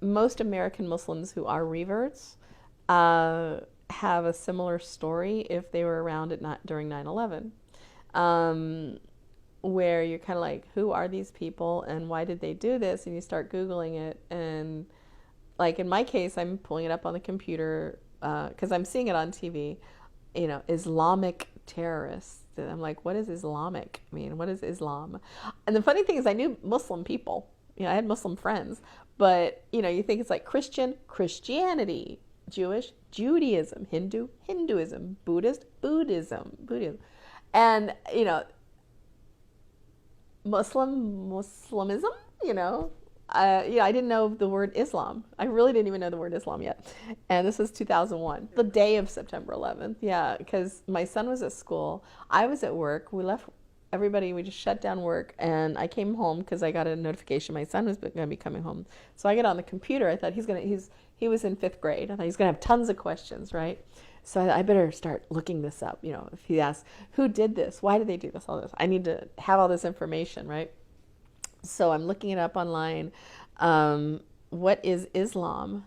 most American Muslims who are reverts have a similar story if they were around at not during 9/11, where you're kind of like, who are these people and why did they do this? And you start Googling it, and like in my case, I'm pulling it up on the computer because I'm seeing it on TV. Islamic terrorists. And I'm like, what is Islamic? I mean, what is Islam? And the funny thing is, I knew Muslim people. I had Muslim friends, but you think it's like Christianity, Jewish, Judaism, Hinduism, Buddhism, and Muslimism. I didn't know the word Islam. I really didn't even know the word Islam yet. And this was 2001, the day of September 11th. Yeah, because my son was at school. I was at work. We left everybody. We just shut down work. And I came home because I got a notification my son was going to be coming home. So I get on the computer. I thought he was in 5th grade. I thought he's going to have tons of questions, right? So I better start looking this up. If he asks, who did this? Why did they do this? All this. I need to have all this information, right? So I'm looking it up online. What is Islam?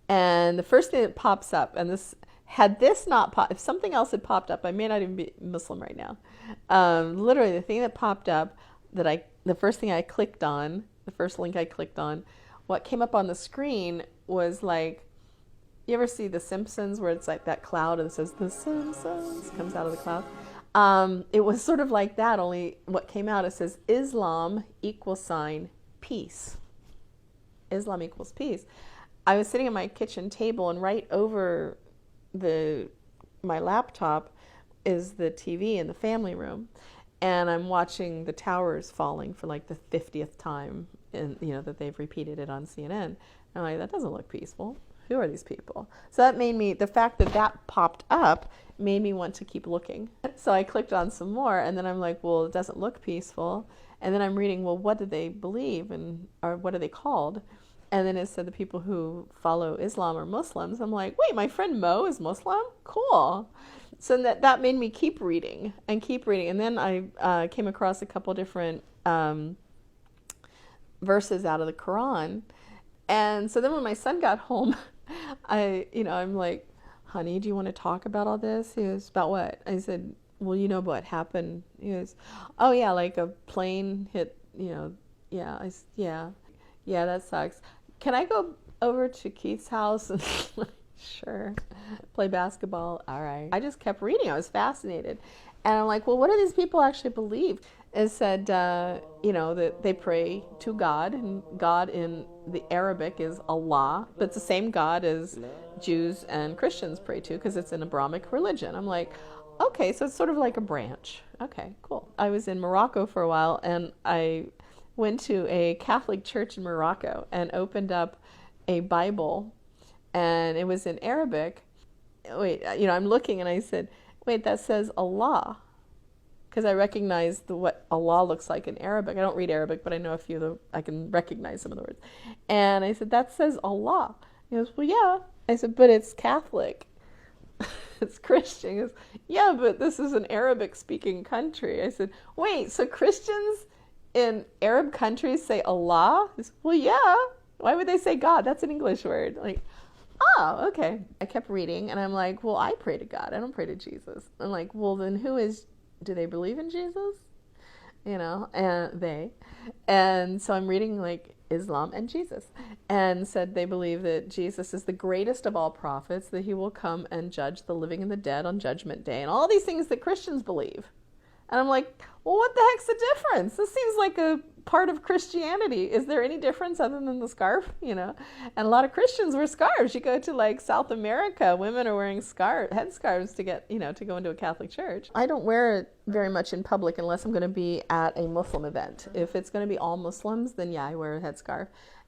And the first thing that pops up, and if something else had popped up, I may not even be Muslim right now. Literally, the thing that popped up the first thing I clicked on, the first link I clicked on, what came up on the screen was like, you ever see The Simpsons where it's like that cloud and it says The Simpsons comes out of the cloud? It was sort of like that, only what came out, it says Islam = peace. Islam equals peace. I was sitting at my kitchen table, and right over my laptop is the TV in the family room, and I'm watching the towers falling for like the 50th time, and that they've repeated it on CNN. And I'm like, that doesn't look peaceful. Who are these people? So that made me, the fact that popped up made me want to keep looking. So I clicked on some more, and then I'm like, well, it doesn't look peaceful. And then I'm reading, well, what do they believe, or what are they called? And then it said the people who follow Islam are Muslims. I'm like, wait, my friend Mo is Muslim? Cool. So that made me keep reading. And then I came across a couple different verses out of the Quran. And so then when my son got home, I'm like, honey, do you want to talk about all this? He goes, about what? I said, well, what happened? He goes, oh yeah, like a plane hit, yeah. Yeah, that sucks. Can I go over to Keith's house and sure, play basketball? All right. I just kept reading. I was fascinated. And I'm like, well, what do these people actually believe? It said, that they pray to God, and God in the Arabic is Allah, but it's the same God as Jews and Christians pray to because it's an Abrahamic religion. I'm like, okay, so it's sort of like a branch. Okay, cool. I was in Morocco for a while, and I went to a Catholic church in Morocco and opened up a Bible, and it was in Arabic. Wait, I'm looking, and I said, wait, that says Allah. Because I recognized what Allah looks like in Arabic. I don't read Arabic, but I know I can recognize some of the words. And I said, that says Allah. He goes, well, yeah. I said, but it's Catholic. It's Christian. He goes, yeah, but this is an Arabic-speaking country. I said, wait, so Christians in Arab countries say Allah? He said, well, yeah. Why would they say God? That's an English word. Like, oh, okay. I kept reading, and I'm like, well, I pray to God. I don't pray to Jesus. I'm like, well, then do they believe in Jesus? And so I'm reading like Islam and Jesus, and said they believe that Jesus is the greatest of all prophets, that he will come and judge the living and the dead on Judgment Day, and all these things that Christians believe. And I'm like, well, what the heck's the difference? This seems like a part of Christianity. Is there any difference other than the scarf? And a lot of Christians wear scarves. You go to like South America, women are wearing headscarves to get, to go into a Catholic church. I don't wear it very much in public unless I'm going to be at a Muslim event. If it's going to be all Muslims, then yeah, I wear a headscarf.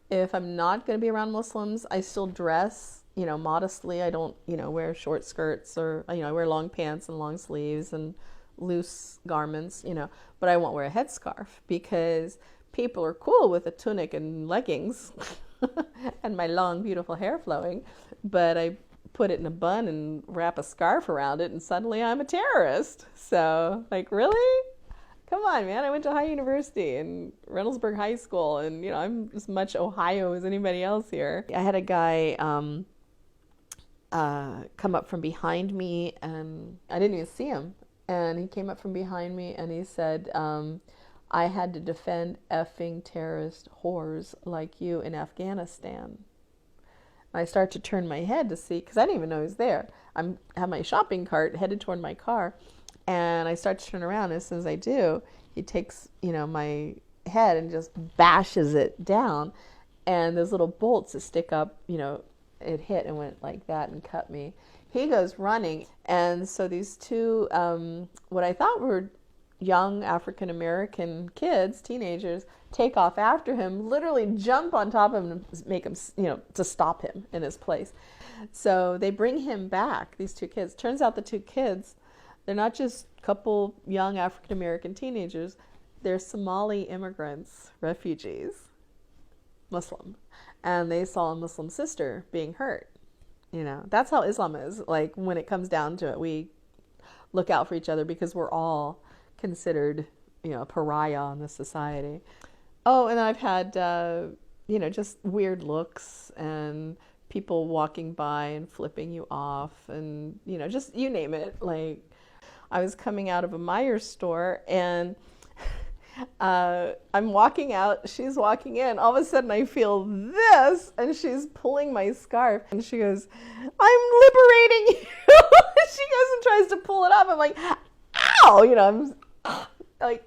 If I'm not going to be around Muslims, I still dress, modestly. I don't, wear short skirts, or, I wear long pants and long sleeves and loose garments, but I won't wear a headscarf because people are cool with a tunic and leggings and my long, beautiful hair flowing, but I put it in a bun and wrap a scarf around it, and suddenly I'm a terrorist. So, like, really? Come on, man. I went to High University and Reynoldsburg High School, and I'm as much Ohio as anybody else here. I had a guy come up from behind me, and I didn't even see him. And he came up from behind me, and he said, I had to defend effing terrorist whores like you in Afghanistan. I start to turn my head to see, because I didn't even know he was there. I have my shopping cart headed toward my car, and I start to turn around. As soon as I do, he takes, my head and just bashes it down, and those little bolts that stick up, it hit and went like that and cut me. He goes running, and so these two, what I thought were young African American kids, teenagers, take off after him, literally jump on top of him and make him, to stop him in his place. So they bring him back, these two kids. Turns out the two kids, they're not just a couple young African American teenagers, they're Somali immigrants, refugees, Muslim. And they saw a Muslim sister being hurt. That's how Islam is. Like, when it comes down to it, we look out for each other because we're all considered, a pariah in this society. Oh, and I've had, just weird looks and people walking by and flipping you off and, just you name it. Like, I was coming out of a Meijer store and I'm walking out, she's walking in. All of a sudden I feel this, and she's pulling my scarf, and she goes, I'm liberating you. She goes and tries to pull it up. I'm like, ow, I'm like,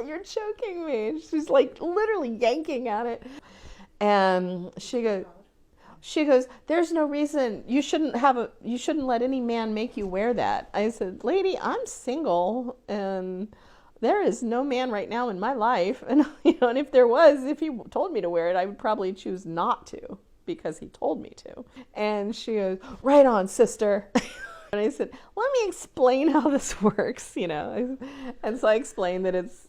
you're choking me. She's like literally yanking at it. And she goes, there's no reason you shouldn't let any man make you wear that. I said, lady, I'm single, and there is no man right now in my life. And, and if there was, if he told me to wear it, I would probably choose not to because he told me to. And she goes, right on, sister. And I said, let me explain how this works, And so I explained that it's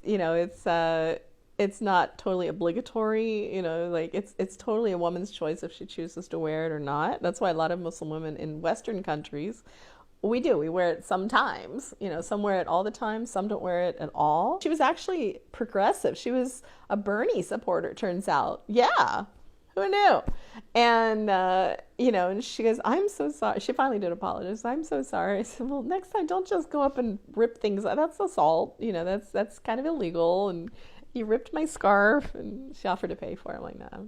not totally obligatory, like it's totally a woman's choice if she chooses to wear it or not. That's why a lot of Muslim women in Western countries, we wear it sometimes, some wear it all the time, some don't wear it at all. She was actually progressive. She was a Bernie supporter, turns out. Yeah, who knew? And, and she goes, I'm so sorry. She finally did apologize. I'm so sorry. I said, well, next time don't just go up and rip things. That's assault. That's kind of illegal. And you ripped my scarf, and she offered to pay for it. I'm like, no.